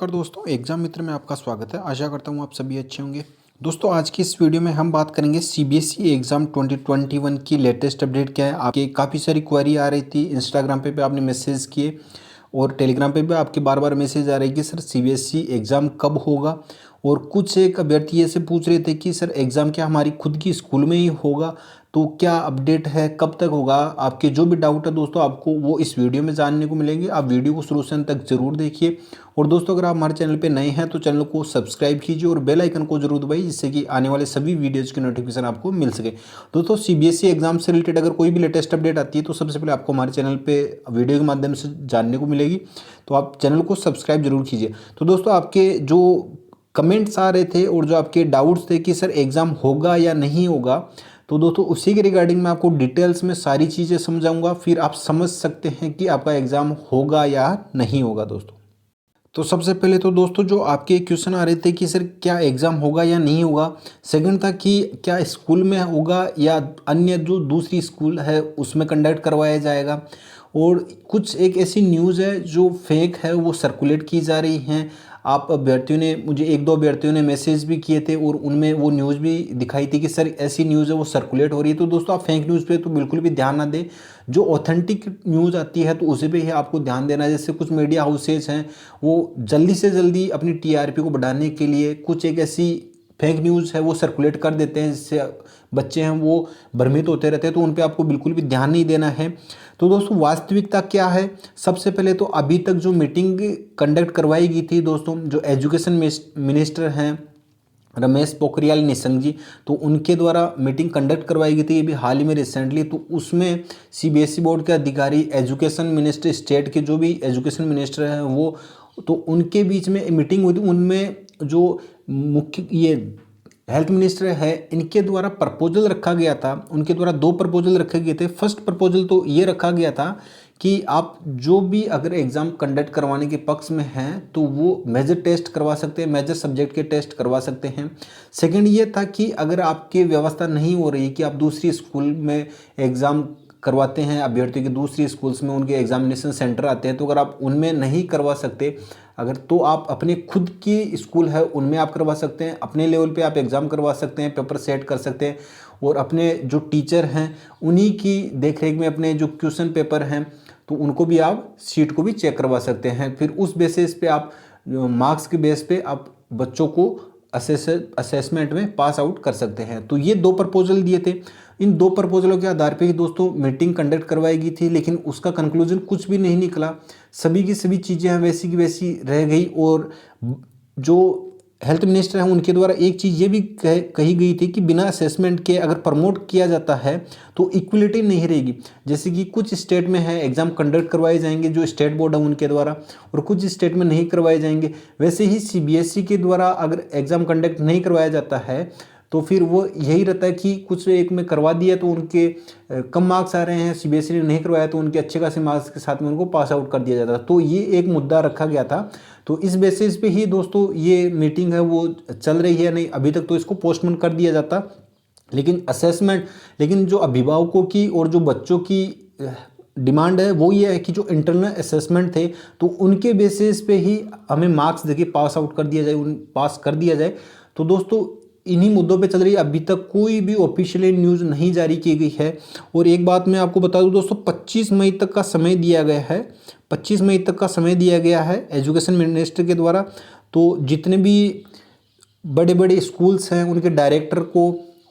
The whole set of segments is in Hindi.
नमस्कार दोस्तों, एग्जाम मित्र में आपका स्वागत है। आशा करता हूँ आप सभी अच्छे होंगे। दोस्तों आज की इस वीडियो में हम बात करेंगे सीबीएसई एग्ज़ाम 2021 की लेटेस्ट अपडेट क्या है। आपके काफ़ी सारी क्वेरी आ रही थी, इंस्टाग्राम पे भी आपने मैसेज किए और टेलीग्राम पे भी आपके बार बार मैसेज आ रहे हैं कि सर सीबीएसई एग्ज़ाम कब होगा। और कुछ एक अभ्यर्थी ऐसे पूछ रहे थे कि सर एग्ज़ाम क्या हमारी खुद की स्कूल में ही होगा, तो क्या अपडेट है, कब तक होगा। आपके जो भी डाउट है दोस्तों आपको वो इस वीडियो में जानने को मिलेंगे। आप वीडियो को शुरू से अंत तक जरूर देखिए। और दोस्तों अगर आप हमारे चैनल पे नए हैं तो चैनल को सब्सक्राइब कीजिए और बेल आइकन को जरूर दबाइए, जिससे कि आने वाले सभी वीडियोज़ की नोटिफिकेशन आपको मिल सके। दोस्तों सीबीएसई एग्जाम से रिलेटेड अगर कोई भी लेटेस्ट अपडेट आती है तो सबसे पहले आपको हमारे चैनल पे वीडियो के माध्यम से जानने को मिलेगी, तो आप चैनल को सब्सक्राइब जरूर कीजिए। तो दोस्तों आपके जो कमेंट्स आ रहे थे और जो आपके डाउट्स थे कि सर एग्ज़ाम होगा या नहीं होगा, तो दोस्तों उसी के रिगार्डिंग मैं आपको डिटेल्स में सारी चीज़ें समझाऊंगा, फिर आप समझ सकते हैं कि आपका एग्ज़ाम होगा या नहीं होगा। दोस्तों तो सबसे पहले तो दोस्तों जो आपके क्वेश्चन आ रहे थे कि सर क्या एग्ज़ाम होगा या नहीं होगा। सेकंड था कि क्या स्कूल में होगा या अन्य जो दूसरी स्कूल है उसमें कंडक्ट करवाया जाएगा। और कुछ एक ऐसी न्यूज़ है जो फेक है, वो सर्कुलेट की जा रही हैं। आप अभ्यर्थियों ने मुझे एक दो अभ्यर्थियों ने मैसेज भी किए थे और उनमें वो न्यूज़ भी दिखाई थी कि सर ऐसी न्यूज़ है वो सर्कुलेट हो रही है। तो दोस्तों आप फेक न्यूज़ पे तो बिल्कुल भी ध्यान ना दें। जो ऑथेंटिक न्यूज़ आती है तो उसी पे ही आपको ध्यान देना है। जैसे कुछ मीडिया हाउसेज हैं वो जल्दी से जल्दी अपनी टीआरपी को बढ़ाने के लिए कुछ एक ऐसी फेक न्यूज़ है वो सर्कुलेट कर देते हैं, जिससे बच्चे हैं वो भ्रमित होते रहते हैं। तो उन पे आपको बिल्कुल भी ध्यान नहीं देना है। तो दोस्तों वास्तविकता क्या है, सबसे पहले तो अभी तक जो मीटिंग कंडक्ट करवाई गई थी दोस्तों, जो एजुकेशन मिनिस्टर हैं रमेश पोखरियाल निशंक जी, तो उनके द्वारा मीटिंग कंडक्ट करवाई गई थी अभी हाल ही में रिसेंटली। तो उसमें सीबीएसई बोर्ड के अधिकारी, एजुकेशन मिनिस्टर, स्टेट के जो भी एजुकेशन मिनिस्टर हैं वो, तो उनके बीच में मीटिंग हुई थी। उनमें जो मुख्य ये हेल्थ मिनिस्टर है इनके द्वारा प्रपोजल रखा गया था। उनके द्वारा दो प्रपोजल रखे गए थे। फर्स्ट प्रपोजल तो ये रखा गया था कि आप जो भी अगर एग्ज़ाम कंडक्ट करवाने के पक्ष में हैं तो वो मेजर टेस्ट करवा सकते हैं, मेजर सब्जेक्ट के टेस्ट करवा सकते हैं। सेकंड ये था कि अगर आपकी व्यवस्था नहीं हो रही कि आप दूसरी स्कूल में एग्ज़ाम करवाते हैं, अभ्यर्थियों की दूसरी स्कूल्स में उनके एग्जामिनेशन सेंटर आते हैं, तो अगर आप उनमें नहीं करवा सकते अगर, तो आप अपने खुद की स्कूल है उनमें आप करवा सकते हैं। अपने लेवल पे आप एग्ज़ाम करवा सकते हैं, पेपर सेट कर सकते हैं और अपने जो टीचर हैं उन्हीं की देखरेख में अपने जो क्वेश्चन पेपर हैं तो उनको भी आप सीट को भी चेक करवा सकते हैं। फिर उस बेसिस पे आप मार्क्स के बेस पे आप बच्चों को असेसमेंट में पास आउट कर सकते हैं। तो ये दो प्रपोजल दिए थे। इन दो प्रपोजलों के आधार पे ही दोस्तों मीटिंग कंडक्ट करवाई गई थी, लेकिन उसका कंक्लूजन कुछ भी नहीं निकला। सभी की सभी चीज़ें वैसी की वैसी रह गई। और जो हेल्थ मिनिस्टर हैं उनके द्वारा एक चीज़ ये भी कही गई थी कि बिना असेसमेंट के अगर प्रमोट किया जाता है तो इक्वलिटी नहीं रहेगी। जैसे कि कुछ स्टेट में है एग्ज़ाम कंडक्ट करवाए जाएंगे जो स्टेट बोर्ड है उनके द्वारा, और कुछ स्टेट में नहीं करवाए जाएंगे। वैसे ही सीबीएसई के द्वारा अगर एग्ज़ाम कंडक्ट नहीं करवाया जाता है तो फिर वो यही रहता है कि कुछ एक में करवा दिया तो उनके कम मार्क्स आ रहे हैं, सीबीएसई ने नहीं करवाया तो उनके अच्छे खासे मार्क्स के साथ में उनको पास आउट कर दिया जाता। तो ये एक मुद्दा रखा गया था। तो इस बेसिस पे ही दोस्तों ये मीटिंग है वो चल रही है। नहीं अभी तक तो इसको पोस्टपोन कर दिया जाता, लेकिन असेसमेंट, लेकिन जो अभिभावकों की और जो बच्चों की डिमांड है वो ये है कि जो इंटरनल असेसमेंट थे तो उनके बेसिस पे ही हमें मार्क्स देके पास आउट कर दिया जाए, पास कर दिया जाए। तो दोस्तों इन्हीं मुद्दों पे चल रही है। अभी तक कोई भी ऑफिशियली न्यूज़ नहीं जारी की गई है। और एक बात मैं आपको बता दूं दोस्तों, 25 मई तक का समय दिया गया है। 25 मई तक का समय दिया गया है एजुकेशन मिनिस्टर के द्वारा। तो जितने भी बड़े बड़े स्कूल्स हैं उनके डायरेक्टर को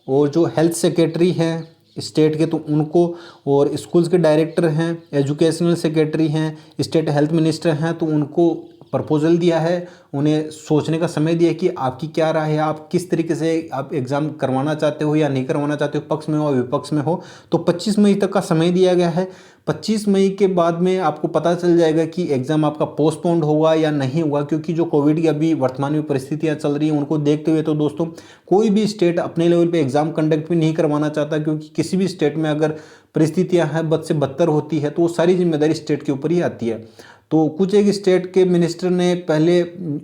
और जो हेल्थ सेक्रेटरी हैं स्टेट के तो उनको, और स्कूल्स के डायरेक्टर हैं, एजुकेशनल सेक्रेटरी हैं, स्टेट हेल्थ मिनिस्टर हैं, तो उनको प्रपोजल दिया है, उन्हें सोचने का समय दिया कि आपकी क्या राय है, आप किस तरीके से आप एग्ज़ाम करवाना चाहते हो या नहीं करवाना चाहते हो, पक्ष में हो विपक्ष में हो। तो 25 मई तक का समय दिया गया है। 25 मई के बाद में आपको पता चल जाएगा कि एग्ज़ाम आपका पोस्टपोन्ड होगा या नहीं होगा, क्योंकि जो कोविड की अभी वर्तमान में परिस्थितियाँ चल रही हैं उनको देखते हुए तो दोस्तों कोई भी स्टेट अपने लेवल पे एग्ज़ाम कंडक्ट भी नहीं करवाना चाहता, क्योंकि किसी भी स्टेट में अगर परिस्थितियाँ हैं बद से बदतर होती है तो वो सारी जिम्मेदारी स्टेट के ऊपर ही आती है। तो कुछ एक स्टेट के मिनिस्टर ने पहले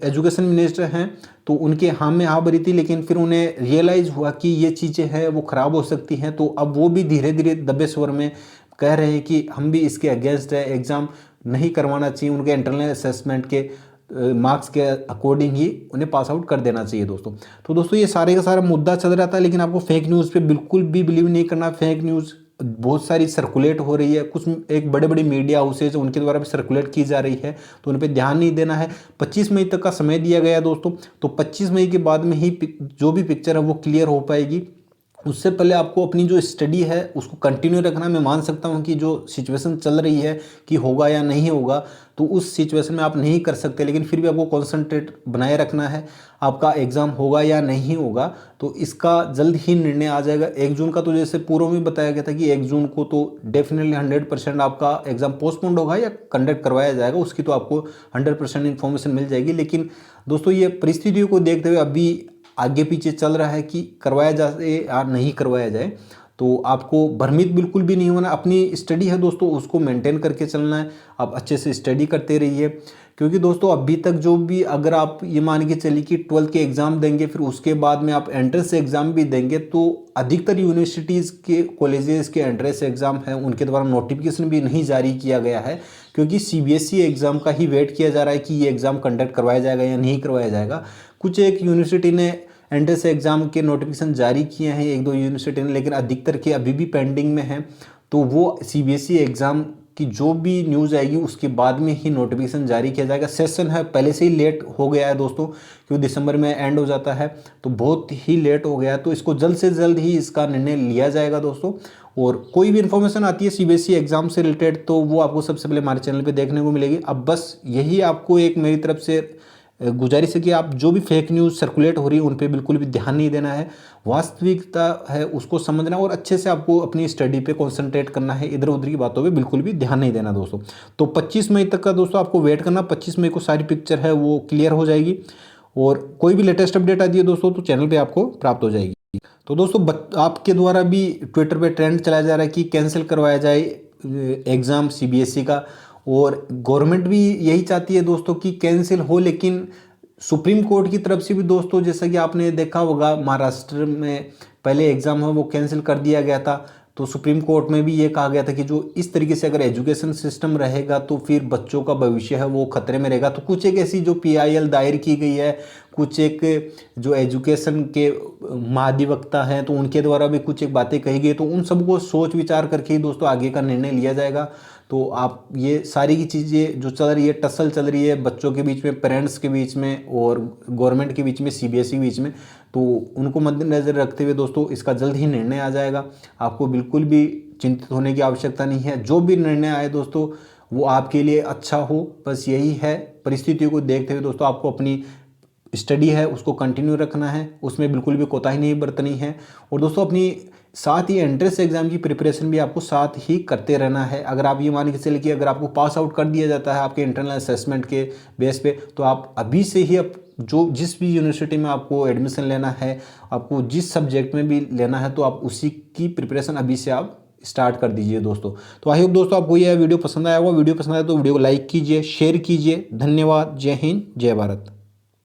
एजुकेशन मिनिस्टर हैं तो उनके हाँ में हाँ भरी थी, लेकिन फिर उन्हें रियलाइज़ हुआ कि ये चीज़ें हैं वो ख़राब हो सकती हैं। तो अब वो भी धीरे धीरे दबे स्वर में कह रहे हैं कि हम भी इसके अगेंस्ट है, एग्ज़ाम नहीं करवाना चाहिए उनके इंटरनल असेसमेंट के मार्क्स के अकॉर्डिंग ही उन्हें पास आउट कर देना चाहिए दोस्तों। तो दोस्तों ये सारे का सारा मुद्दा चल रहा था, लेकिन आपको फेक न्यूज़ पे बिल्कुल भी बिलीव नहीं करना। फेक न्यूज़ बहुत सारी सर्कुलेट हो रही है, कुछ एक बड़े बड़े मीडिया हाउसेज उनके द्वारा भी सर्कुलेट की जा रही है, तो उन पर ध्यान नहीं देना है। 25 मई तक का समय दिया गया दोस्तों, तो 25 मई के बाद में ही जो भी पिक्चर है वो क्लियर हो पाएगी। उससे पहले आपको अपनी जो स्टडी है उसको कंटिन्यू रखना। मैं मान सकता हूँ कि जो सिचुएशन चल रही है कि होगा या नहीं होगा, तो उस सिचुएशन में आप नहीं कर सकते, लेकिन फिर भी आपको कॉन्सेंट्रेट बनाए रखना है। आपका एग्ज़ाम होगा या नहीं होगा तो इसका जल्द ही निर्णय आ जाएगा। 1 जून का तो जैसे पूर्व में बताया गया था कि 1 जून को तो डेफिनेटली 100% आपका एग्ज़ाम पोस्टपोन्ड होगा या कंडक्ट करवाया जाएगा, उसकी तो आपको 100% इन्फॉर्मेशन मिल जाएगी। लेकिन दोस्तों ये परिस्थितियों को देखते हुए अभी आगे पीछे चल रहा है कि करवाया जाए या नहीं करवाया जाए, तो आपको भ्रमित बिल्कुल भी नहीं होना। अपनी स्टडी है दोस्तों उसको मेंटेन करके चलना है। आप अच्छे से स्टडी करते रहिए, क्योंकि दोस्तों अभी तक जो भी, अगर आप ये मान के चलिए कि 12th के एग्ज़ाम देंगे, फिर उसके बाद में आप एंट्रेंस एग्ज़ाम भी देंगे, तो अधिकतर यूनिवर्सिटीज़ के कॉलेजेस के एंट्रेंस एग्ज़ाम हैं उनके द्वारा नोटिफिकेशन भी नहीं जारी किया गया है, क्योंकि CBSE एग्ज़ाम का ही वेट किया जा रहा है कि ये एग्ज़ाम कंडक्ट करवाया जाएगा या नहीं करवाया जाएगा। कुछ एक यूनिवर्सिटी ने एंट्रेंस एग्ज़ाम के नोटिफिकेशन जारी किए हैं, 1-2 यूनिवर्सिटी ने, लेकिन अधिकतर के अभी भी पेंडिंग में हैं। तो वो CBSE एग्ज़ाम की जो भी न्यूज़ आएगी उसके बाद में ही नोटिफिकेशन जारी किया जाएगा। सेशन है पहले से ही लेट हो गया है दोस्तों, क्योंकि दिसंबर में एंड हो जाता है, तो बहुत ही लेट हो गया है। तो इसको जल्द से जल्द ही इसका निर्णय लिया जाएगा दोस्तों। और कोई भी इन्फॉर्मेशन आती है CBSE एग्ज़ाम से रिलेटेड तो वो आपको सबसे पहले हमारे चैनल पे देखने को मिलेगी। अब बस यही आपको एक मेरी तरफ से गुजारिश है कि आप जो भी फेक न्यूज़ सर्कुलेट हो रही है उन पे बिल्कुल भी ध्यान नहीं देना है। वास्तविकता है उसको समझना और अच्छे से आपको अपनी स्टडी पे कंसंट्रेट करना है। इधर उधर की बातों पे बिल्कुल भी ध्यान नहीं देना दोस्तों। तो 25 मई तक का दोस्तों आपको वेट करना। 25 मई को सारी पिक्चर है वो क्लियर हो जाएगी, और कोई भी लेटेस्ट अपडेट आती है दोस्तों तो चैनल पर आपको प्राप्त हो जाएगी। तो दोस्तों आपके द्वारा भी ट्विटर पर ट्रेंड चलाया जा रहा है कि कैंसिल करवाया जाए एग्ज़ाम CBSE का, और गवर्नमेंट भी यही चाहती है दोस्तों कि कैंसिल हो। लेकिन सुप्रीम कोर्ट की तरफ से भी दोस्तों, जैसा कि आपने देखा होगा, महाराष्ट्र में पहले एग्ज़ाम है वो कैंसिल कर दिया गया था, तो सुप्रीम कोर्ट में भी ये कहा गया था कि जो इस तरीके से अगर एजुकेशन सिस्टम रहेगा तो फिर बच्चों का भविष्य है वो खतरे में रहेगा। तो कुछ एक ऐसी जो PIL दायर की गई है, कुछ एक जो एजुकेशन के महाधिवक्ता हैं तो उनके द्वारा भी कुछ एक बातें कही गई, तो उन सबको सोच विचार करके ही दोस्तों आगे का निर्णय लिया जाएगा। तो आप ये सारी की चीज़ें जो चल रही है, टसल चल रही है बच्चों के बीच में, पेरेंट्स के बीच में और गवर्नमेंट के बीच में, CBSE के बीच में, तो उनको मद्देनज़र रखते हुए दोस्तों इसका जल्द ही निर्णय आ जाएगा। आपको बिल्कुल भी चिंतित होने की आवश्यकता नहीं है। जो भी निर्णय आए दोस्तों वो आपके लिए अच्छा हो, बस यही है। परिस्थितियों को देखते हुए दोस्तों आपको अपनी स्टडी है उसको कंटिन्यू रखना है, उसमें बिल्कुल भी कोताही नहीं बरतनी है। और दोस्तों अपनी साथ ही एंट्रेंस एग्जाम की प्रिपरेशन भी आपको साथ ही करते रहना है। अगर आप ये मान के चलिए कि अगर आपको पास आउट कर दिया जाता है आपके इंटरनल असेसमेंट के बेस पे, तो आप अभी से ही जो जिस भी यूनिवर्सिटी में आपको एडमिशन लेना है, आपको जिस सब्जेक्ट में भी लेना है, तो आप उसी की प्रिपरेशन अभी से आप स्टार्ट कर दीजिए दोस्तों। तो आई होप दोस्तों आपको यह वीडियो पसंद आया होगा। वीडियो पसंद आया तो वीडियो को लाइक कीजिए, शेयर कीजिए। धन्यवाद। जय हिंद, जय भारत।